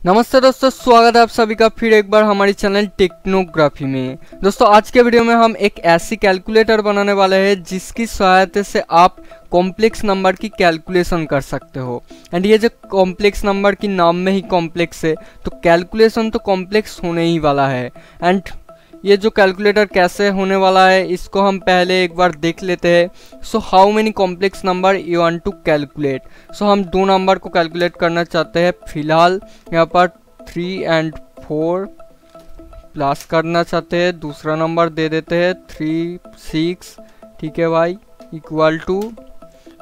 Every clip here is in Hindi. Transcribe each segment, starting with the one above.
नमस्ते दोस्तों, स्वागत है आप सभी का फिर एक बार हमारी चैनल टेक्नोग्राफी में। दोस्तों आज के वीडियो में हम एक ऐसी कैलकुलेटर बनाने वाले हैं जिसकी सहायता से आप कॉम्प्लेक्स नंबर की कैलकुलेशन कर सकते हो। एंड ये जो कॉम्प्लेक्स नंबर की नाम में ही कॉम्प्लेक्स है तो कैलकुलेशन तो कॉम्प्लेक्स होने ही वाला है। एंड ये जो कैलकुलेटर कैसे होने वाला है इसको हम पहले एक बार देख लेते हैं। So how many complex number you want to calculate. So हम दो नंबर को कैलकुलेट करना चाहते हैं। फिलहाल यहाँ पर 3 और 4 प्लस करना चाहते हैं। दूसरा नंबर दे देते हैं 3, 6। ठीक है भाई, इक्वल टू।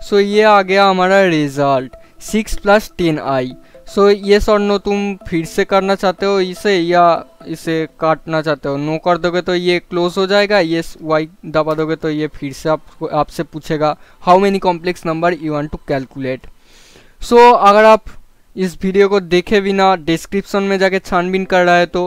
सो ये आ गया हमारा रिजल्ट 6 + 10i। सो ये सर नो तुम फिर से करना चाहते हो इसे या इसे काटना चाहते हो। नो कर दोगे तो ये क्लोज हो जाएगा, ये वाई दबा दोगे तो ये फिर से आपसे पूछेगा how many complex number you want to calculate. So अगर आप इस वीडियो को देखे बिना डिस्क्रिप्शन में जाके छानबीन कर रहा है तो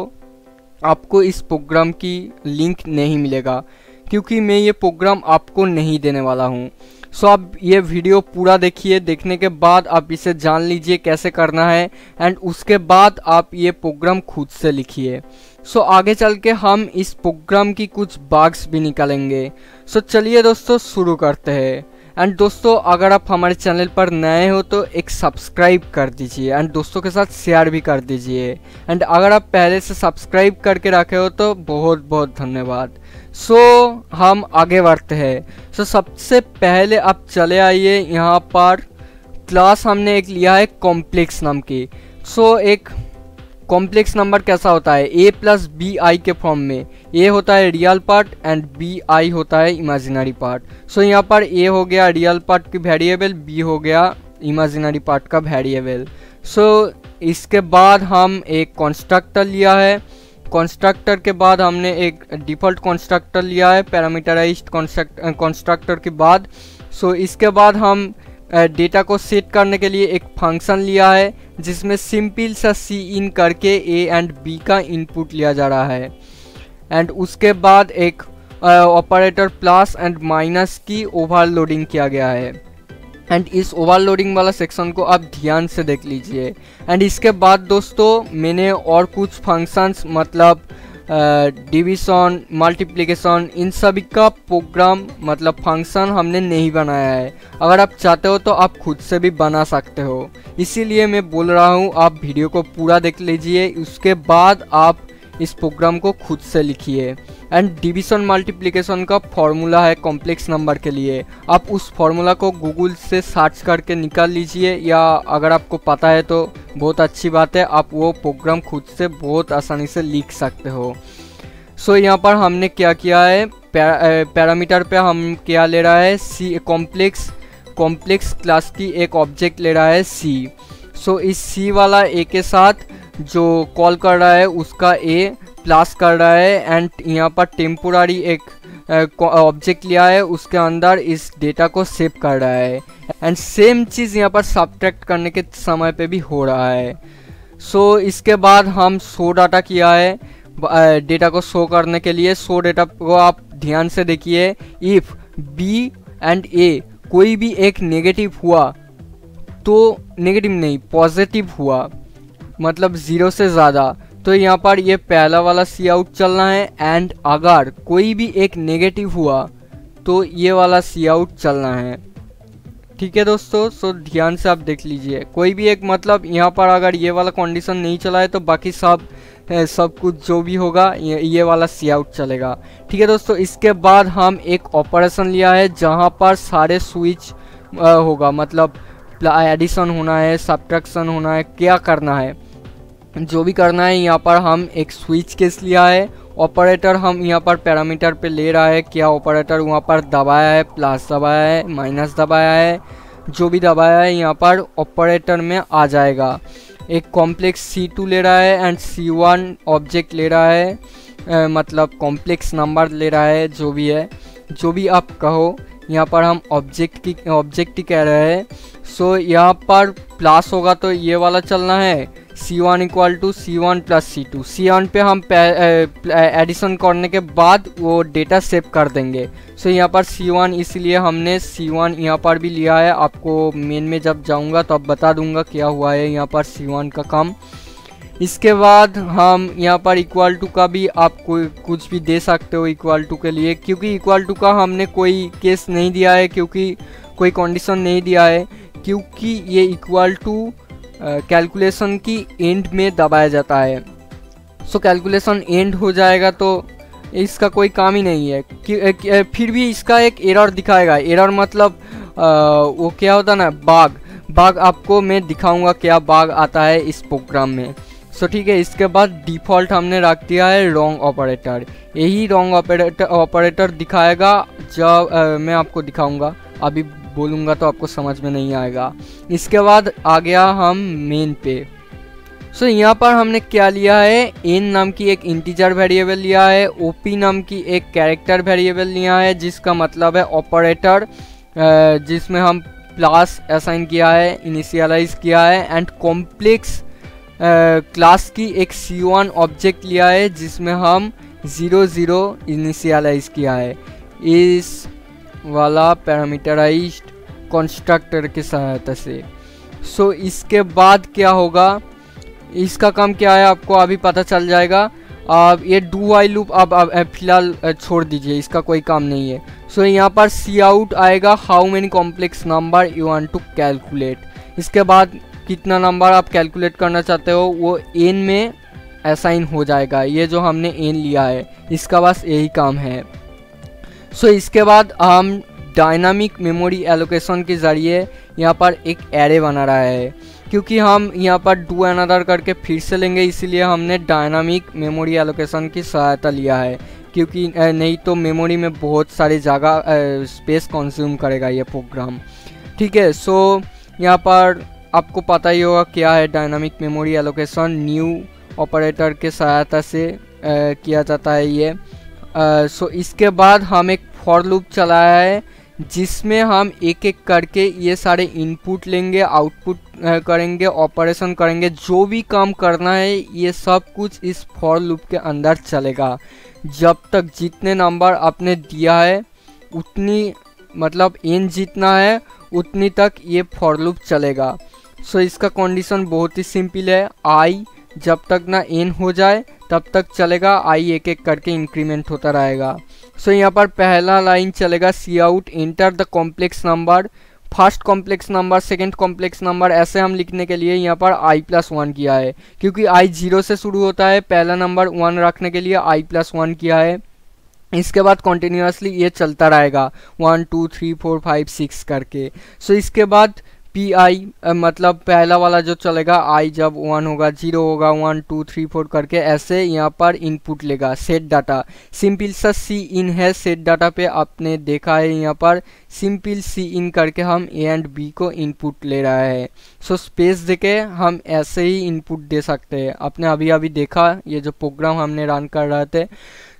आपको इस प्रोग्राम की लिंक नहीं मिलेगा, क्योंकि मैं ये प्रोग्राम आपको नहीं देने वाला हूँ। सो आप ये वीडियो पूरा देखिए, देखने के बाद आप इसे जान लीजिए कैसे करना है एंड उसके बाद आप ये प्रोग्राम खुद से लिखिए। सो आगे चल के हम इस प्रोग्राम की कुछ बग्स भी निकालेंगे। सो चलिए दोस्तों शुरू करते हैं। एंड दोस्तों अगर आप हमारे चैनल पर नए हो तो एक सब्सक्राइब कर दीजिए एंड दोस्तों के साथ शेयर भी कर दीजिए। एंड अगर आप पहले से सब्सक्राइब करके रखे हो तो बहुत बहुत धन्यवाद। सो हम आगे बढ़ते हैं। सो सबसे पहले आप चले आइए यहाँ पर। क्लास हमने एक लिया है कॉम्प्लेक्स नाम की। सो एक कॉम्प्लेक्स नंबर कैसा होता है, a + bi के फॉर्म में। a होता है रियल पार्ट एंड bi होता है इमेजिनरी पार्ट। सो यहाँ पर a हो गया रियल पार्ट की वेरिएबल, b हो गया इमेजिनरी पार्ट का वेरिएबल। सो इसके बाद हम एक कंस्ट्रक्टर लिया है। कंस्ट्रक्टर के बाद हमने एक डिफ़ॉल्ट कंस्ट्रक्टर लिया है पैरामीटराइज्ड कंस्ट्रक्टर के बाद। सो इसके बाद हम डेटा को सेट करने के लिए एक फंक्शन लिया है जिसमें सिंपल सा इन करके a एंड b का इनपुट लिया जा रहा है। एंड उसके बाद एक ऑपरेटर प्लस एंड माइनस की ओवरलोडिंग किया गया है। एंड इस ओवरलोडिंग वाला सेक्शन को आप ध्यान से देख लीजिए। एंड इसके बाद दोस्तों मैंने और कुछ फंक्शंस मतलब डिवीज़न, मल्टीप्लिकेशन, इन सभी का प्रोग्राम मतलब फंक्शन हमने नहीं बनाया है। अगर आप चाहते हो तो आप खुद से भी बना सकते हो, इसीलिए मैं बोल रहा हूँ आप वीडियो को पूरा देख लीजिए, उसके बाद आप इस प्रोग्राम को खुद से लिखिए। एंड डिवीज़न मल्टीप्लिकेशन का फॉर्मूला है कॉम्प्लेक्स नंबर के लिए, आप उस फॉर्मूला को गूगल से सर्च करके निकाल लीजिए, या अगर आपको पता है तो बहुत अच्छी बात है, आप वो प्रोग्राम खुद से बहुत आसानी से लिख सकते हो। सो यहाँ पर हमने क्या किया है, पैरामीटर पे हम क्या ले रहा है, सी कॉम्प्लेक्स क्लास की एक ऑब्जेक्ट ले रहा है सी। सो इस सी वाला ए के साथ जो कॉल कर रहा है उसका ए प्लस कर रहा है। एंड यहाँ पर टेम्पोरारी एक ऑब्जेक्ट लिया है, उसके अंदर इस डेटा को सेव कर रहा है। एंड सेम चीज़ यहाँ पर सब्ट्रैक्ट करने के समय पे भी हो रहा है। सो इसके बाद हम शो डाटा किया है डेटा को शो करने के लिए। शो डेटा को आप ध्यान से देखिए। इफ़ बी एंड ए कोई भी एक नेगेटिव हुआ तो नेगेटिव नहीं पॉजिटिव हुआ, मतलब 0 से ज़्यादा, तो यहाँ पर ये पहला वाला सी आउट चलना है। एंड अगर कोई भी एक नेगेटिव हुआ तो ये वाला सी आउट चलना है। ठीक है दोस्तों, सो ध्यान से आप देख लीजिए। कोई भी एक मतलब यहाँ पर अगर ये वाला कंडीशन नहीं चला है तो बाकी सब कुछ जो भी होगा ये वाला सी आउट चलेगा। ठीक है दोस्तों, इसके बाद हम एक ऑपरेशन लिया है जहाँ पर सारे स्विच होगा, मतलब एडिशन होना है, सब्ट्रैक्शन होना है, क्या करना है जो भी करना है। यहाँ पर हम एक स्विच केस लिया है। ऑपरेटर हम यहाँ पर पैरामीटर पे ले रहा है, क्या ऑपरेटर वहाँ पर दबाया है, प्लस दबाया है, माइनस दबाया है, जो भी दबाया है यहाँ पर ऑपरेटर में आ जाएगा। एक कॉम्प्लेक्स C2 ले रहा है एंड C1 ऑब्जेक्ट ले रहा है, मतलब कॉम्प्लेक्स नंबर ले रहा है, जो भी है, जो भी आप कहो। यहाँ पर हम ऑब्जेक्ट ही कह रहे हैं। सो यहाँ पर प्लस होगा तो ये वाला चलना है, C1 = C1 + C2। C1 पे हम एडिशन करने के बाद वो डेटा सेव कर देंगे। सो यहाँ पर C1 इसलिए हमने C1 यहाँ पर भी लिया है। आपको मेन में जब जाऊँगा तो अब बता दूँगा क्या हुआ है यहाँ पर C1 का काम। इसके बाद हम यहाँ पर इक्वल टू का भी आप कोई कुछ भी दे सकते हो इक्वल टू के लिए, क्योंकि इक्वल टू का हमने कोई केस नहीं दिया है, क्योंकि कोई कंडीशन नहीं दिया है, क्योंकि ये इक्वल टू कैलकुलेशन की एंड में दबाया जाता है। सो कैलकुलेशन एंड हो जाएगा तो इसका कोई काम ही नहीं है कि फिर भी इसका एक एरर दिखाएगा। एरर मतलब वो क्या होता है ना, बाग आपको मैं दिखाऊंगा क्या बाग आता है इस प्रोग्राम में। सो ठीक है, इसके बाद डिफ़ॉल्ट हमने रख दिया है रॉन्ग ऑपरेटर। यही रॉन्ग ऑपरेटर दिखाएगा जब मैं आपको दिखाऊंगा, अभी बोलूँगा तो आपको समझ में नहीं आएगा। इसके बाद आ गया हम मेन पे। सो यहाँ पर हमने क्या लिया है, एन नाम की एक इंटीजर वेरिएबल लिया है, ओपी नाम की एक कैरेक्टर वेरिएबल लिया है, जिसका मतलब है ऑपरेटर, जिसमें हम प्लस असाइन किया है, इनिशियलाइज किया है, एंड कॉम्प्लेक्स क्लास की एक C1 ऑब्जेक्ट लिया है, जिसमें हम 00 इनिशियलाइज किया है इस वाला पैरामीटराइज्ड कंस्ट्रक्टर की सहायता से। सो इसके बाद क्या होगा, इसका काम क्या है आपको अभी पता चल जाएगा। अब ये डू वाइल लूप अब फिलहाल छोड़ दीजिए, इसका कोई काम नहीं है। सो यहाँ पर सी आउट आएगा how many complex number you want to calculate. इसके बाद कितना नंबर आप कैलकुलेट करना चाहते हो वो एन में असाइन हो जाएगा। ये जो हमने एन लिया है इसका बस यही काम है। सो इसके बाद हम डायनामिक मेमोरी एलोकेशन के ज़रिए यहाँ पर एक एरे बना रहा है, क्योंकि हम यहाँ पर डू अनदर करके फिर से लेंगे, इसीलिए हमने डायनामिक मेमोरी एलोकेशन की सहायता लिया है, क्योंकि नहीं तो मेमोरी में बहुत सारी जगह स्पेस कंज्यूम करेगा ये प्रोग्राम। ठीक है, सो यहाँ पर आपको पता ही होगा क्या है dynamic memory allocation. New operator के सहायता से किया जाता है ये। सो इसके बाद हम एक फॉर लूप चलाया है, जिसमें हम एक एक करके ये सारे इनपुट लेंगे, आउटपुट करेंगे, ऑपरेशन करेंगे, जो भी काम करना है ये सब कुछ इस फॉर लूप के अंदर चलेगा। जब तक जितने नंबर आपने दिया है उतनी, मतलब एन जितना है उतनी तक ये फॉर लूप चलेगा। सो इसका कंडीशन बहुत ही सिंपल है, आई जब तक ना एन हो जाए तब तक चलेगा, आई एक एक करके इंक्रीमेंट होता रहेगा। सो यहाँ पर पहला लाइन चलेगा cout enter the complex number, first complex number, second complex number, ऐसे हम लिखने के लिए यहाँ पर i+1 किया है, क्योंकि i 0 से शुरू होता है। पहला नंबर 1 रखने के लिए i+1 किया है। इसके बाद कंटिन्यूसली ये चलता रहेगा 1 2 3 4 5 6 करके। सो इसके बाद PI मतलब पहला वाला जो चलेगा, I जब 1 होगा 0 होगा 1 2 3 4 करके ऐसे यहाँ पर इनपुट लेगा। सेट डाटा सिंपल सा सी इन है, सेट डाटा पे आपने देखा है यहाँ पर सिंपल सी इन करके हम A एंड B को इनपुट ले रहा है। सो स्पेस देके हम ऐसे ही इनपुट दे सकते हैं, आपने अभी अभी देखा ये जो प्रोग्राम हमने रन कर रहे थे।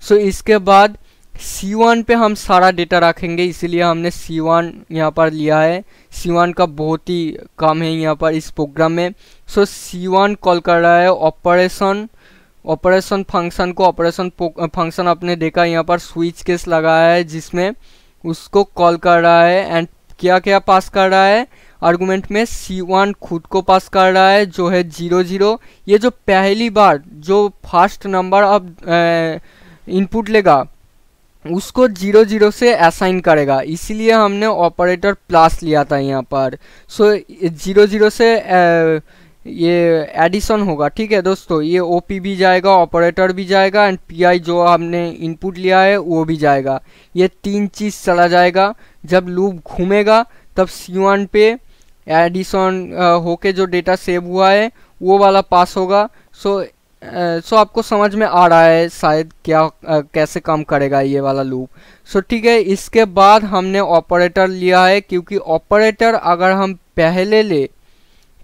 सो इसके बाद C1 पे हम सारा डेटा रखेंगे, इसीलिए हमने C1 यहाँ पर लिया है। C1 का बहुत ही कम है यहाँ पर इस प्रोग्राम में। सो C1 कॉल कर रहा है ऑपरेशन फंक्शन को। ऑपरेशन फंक्शन आपने देखा यहाँ पर स्विच केस लगाया है, जिसमें उसको कॉल कर रहा है एंड क्या क्या पास कर रहा है आर्गुमेंट में। C1 खुद को पास कर रहा है जो है 0 0। ये जो पहली बार जो फर्स्ट नंबर अब इनपुट लेगा उसको 0 0 से असाइन करेगा, इसीलिए हमने ऑपरेटर प्लस लिया था यहाँ पर। सो 0 0 से ये एडिशन होगा। ठीक है दोस्तों, ये OP भी जाएगा, ऑपरेटर भी जाएगा एंड PI जो हमने इनपुट लिया है वो भी जाएगा। ये तीन चीज़ चला जाएगा। जब लूप घूमेगा तब C1 पे एडिशन होके जो डेटा सेव हुआ है वो वाला पास होगा। सो आपको समझ में आ रहा है शायद क्या कैसे काम करेगा ये वाला लूप। सो ठीक है, इसके बाद हमने ऑपरेटर लिया है, क्योंकि ऑपरेटर अगर हम पहले ले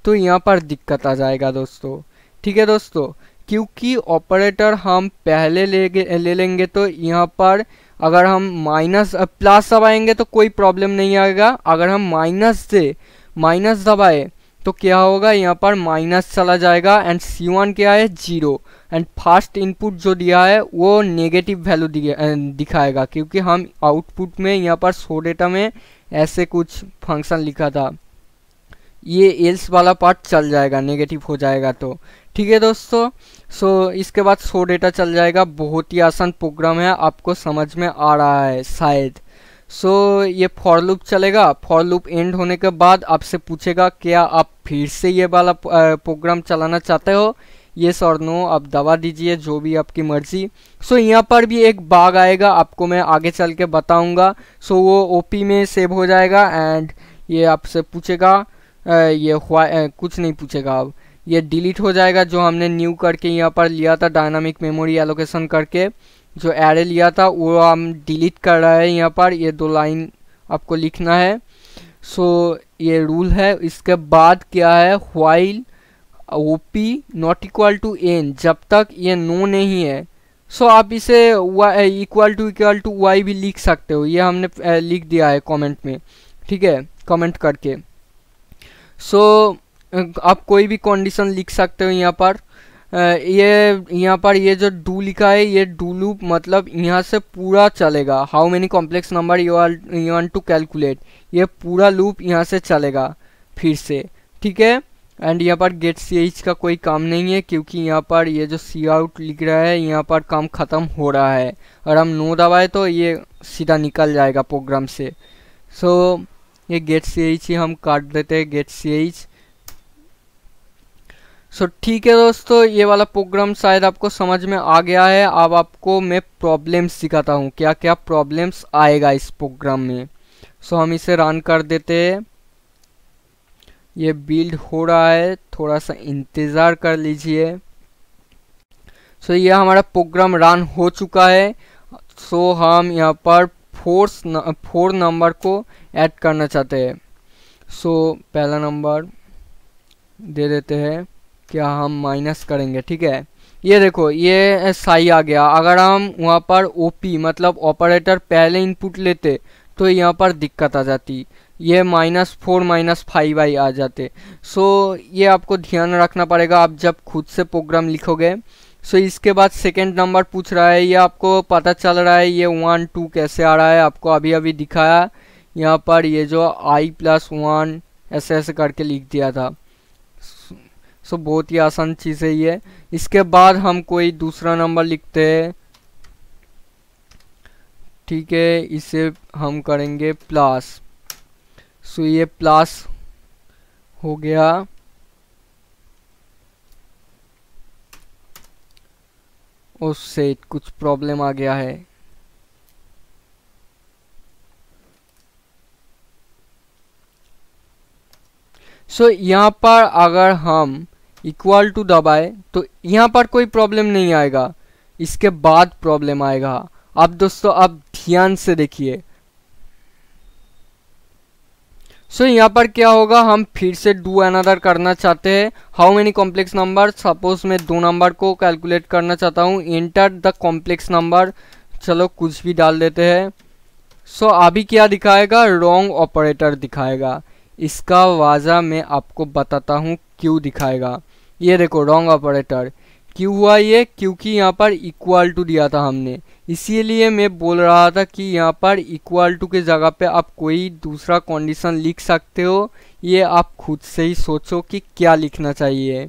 तो यहाँ पर दिक्कत आ जाएगा दोस्तों। ठीक है दोस्तों, क्योंकि ऑपरेटर हम पहले ले लेंगे तो यहाँ पर अगर हम प्लस दबाएंगे तो कोई प्रॉब्लम नहीं आएगा। अगर हम माइनस दबाए तो क्या होगा, यहाँ पर माइनस चला जाएगा एंड C1 क्या है 0 एंड फर्स्ट इनपुट जो दिया है वो नेगेटिव वैल्यू दिखाएगा, क्योंकि हम आउटपुट में यहाँ पर शो डेटा में ऐसे कुछ फंक्शन लिखा था। ये एल्स वाला पार्ट चल जाएगा, नेगेटिव हो जाएगा तो। ठीक है दोस्तों। सो इसके बाद शो डेटा चल जाएगा। बहुत ही आसान प्रोग्राम है, आपको समझ में आ रहा है शायद। सो ये फॉर लूप चलेगा। फॉर लूप एंड होने के बाद आपसे पूछेगा क्या आप फिर से ये वाला प्रोग्राम चलाना चाहते हो, येस और नो आप दबा दीजिए, जो भी आपकी मर्जी। सो यहाँ पर भी एक बाग आएगा, आपको मैं आगे चल के बताऊंगा। सो वो ओपी में सेव हो जाएगा एंड ये आपसे पूछेगा कुछ नहीं पूछेगा। अब ये डिलीट हो जाएगा, जो हमने न्यू करके यहाँ पर लिया था डायनामिक मेमोरी एलोकेशन करके, जो एरे लिया था वो हम डिलीट कर रहे हैं। यहाँ पर ये 2 लाइन आपको लिखना है। सो ये रूल है। इसके बाद क्या है, while OP not equal to N, जब तक ये नो नहीं है। सो आप इसे इक्वल टू वाई भी लिख सकते हो, ये हमने लिख दिया है कमेंट में, ठीक है, कमेंट करके। सो आप कोई भी कंडीशन लिख सकते हो यहाँ पर। यहाँ पर ये जो डू लिखा है, ये डू लूप मतलब यहाँ से पूरा चलेगा। How many complex number you want to calculate, ये पूरा लूप यहाँ से चलेगा फिर से, ठीक है। एंड यहाँ पर गेट ch का कोई काम नहीं है, क्योंकि यहाँ पर ये जो सी आउट लिख रहा है यहाँ पर काम ख़त्म हो रहा है। और हम नो दबाए तो ये सीधा निकल जाएगा प्रोग्राम से। सो ये गेट ch ही हम काट देते हैं, गेट ch। सो ठीक है दोस्तों, ये वाला प्रोग्राम शायद आपको समझ में आ गया है। अब आपको मैं प्रॉब्लम्स सिखाता हूँ, क्या क्या प्रॉब्लम्स आएगा इस प्रोग्राम में। सो हम इसे रन कर देते हैं। ये बिल्ड हो रहा है, थोड़ा सा इंतज़ार कर लीजिए। सो ये हमारा प्रोग्राम रन हो चुका है। सो हम यहाँ पर 4 नंबर को ऐड करना चाहते हैं। सो पहला नंबर दे देते हैं, क्या हम माइनस करेंगे, ठीक है। ये देखो ये सही आ गया। अगर हम वहाँ पर ओपी मतलब ऑपरेटर पहले इनपुट लेते तो यहाँ पर दिक्कत आ जाती, ये -4 -5 आ जाते। सो ये आपको ध्यान रखना पड़ेगा आप जब खुद से प्रोग्राम लिखोगे। सो इसके बाद सेकंड नंबर पूछ रहा है, ये आपको पता चल रहा है ये 1 2 कैसे आ रहा है, आपको अभी अभी दिखाया। यहाँ पर ये जो i+1 ऐसे ऐसे करके लिख दिया था। सो बहुत ही आसान चीज़ है ये। इसके बाद हम कोई दूसरा नंबर लिखते हैं, ठीक है, इसे हम करेंगे प्लस। सो ये प्लस हो गया। उससे कुछ प्रॉब्लम आ गया है। सो यहाँ पर अगर हम इक्वल टू दबाए तो यहाँ पर कोई प्रॉब्लम नहीं आएगा, इसके बाद प्रॉब्लम आएगा। अब दोस्तों अब ध्यान से देखिए। सो यहाँ पर क्या होगा, हम फिर से डू अनदर करना चाहते हैं। How many complex number, suppose मैं 2 नंबर को कैलकुलेट करना चाहता हूँ। एंटर द कॉम्प्लेक्स नंबर, चलो कुछ भी डाल देते हैं। सो अभी क्या दिखाएगा, रॉन्ग ऑपरेटर दिखाएगा। इसका वजह मैं आपको बताता हूँ क्यों दिखाएगा। ये देखो रॉन्ग ऑपरेटर क्यों हुआ ये, क्योंकि यहाँ पर इक्वल टू दिया था हमने, इसीलिए मैं बोल रहा था कि यहाँ पर इक्वल टू के जगह पे आप कोई दूसरा कंडीशन लिख सकते हो। ये आप खुद से ही सोचो कि क्या लिखना चाहिए।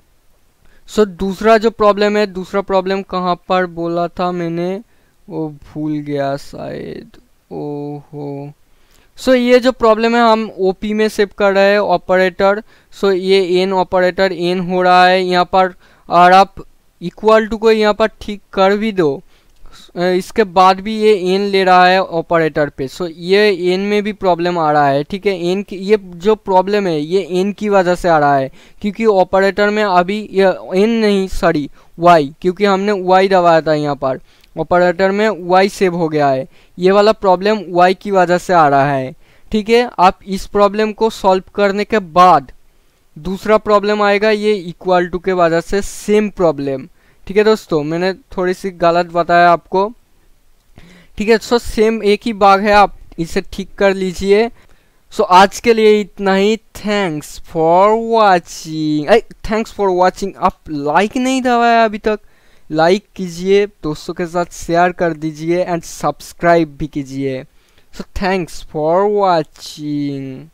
सो दूसरा जो प्रॉब्लम है, दूसरा प्रॉब्लम कहाँ पर बोला था मैंने, वो भूल गया शायद। ओहो। सो ये जो प्रॉब्लम है हम ओपी में सेव कर रहे हैं ऑपरेटर। सो ये एन ऑपरेटर एन हो रहा है यहाँ पर, और आप इक्वल टू को यहाँ पर ठीक कर भी दो, इसके बाद भी ये एन ले रहा है ऑपरेटर पे। सो ये एन में भी प्रॉब्लम आ रहा है, ठीक है। एन की ये जो प्रॉब्लम है ये एन की वजह से आ रहा है, क्योंकि ऑपरेटर में अभी ये एन नहीं सॉरी वाई, क्योंकि हमने वाई दबाया था यहाँ पर, ऑपरेटर में वाई सेव हो गया है। ये वाला प्रॉब्लम वाई की वजह से आ रहा है, ठीक है। आप इस प्रॉब्लम को सॉल्व करने के बाद दूसरा प्रॉब्लम आएगा, ये इक्वल टू के वजह से सेम प्रॉब्लम, ठीक है दोस्तों। मैंने थोड़ी सी गलत बताया आपको, ठीक है। सो सेम एक ही बाग है, आप इसे ठीक कर लीजिए। सो आज के लिए इतना ही। Thanks for watching. आप लाइक नहीं दबाया अभी तक, लाइक कीजिए, दोस्तों के साथ शेयर कर दीजिए एंड सब्सक्राइब भी कीजिए। So thanks for watching.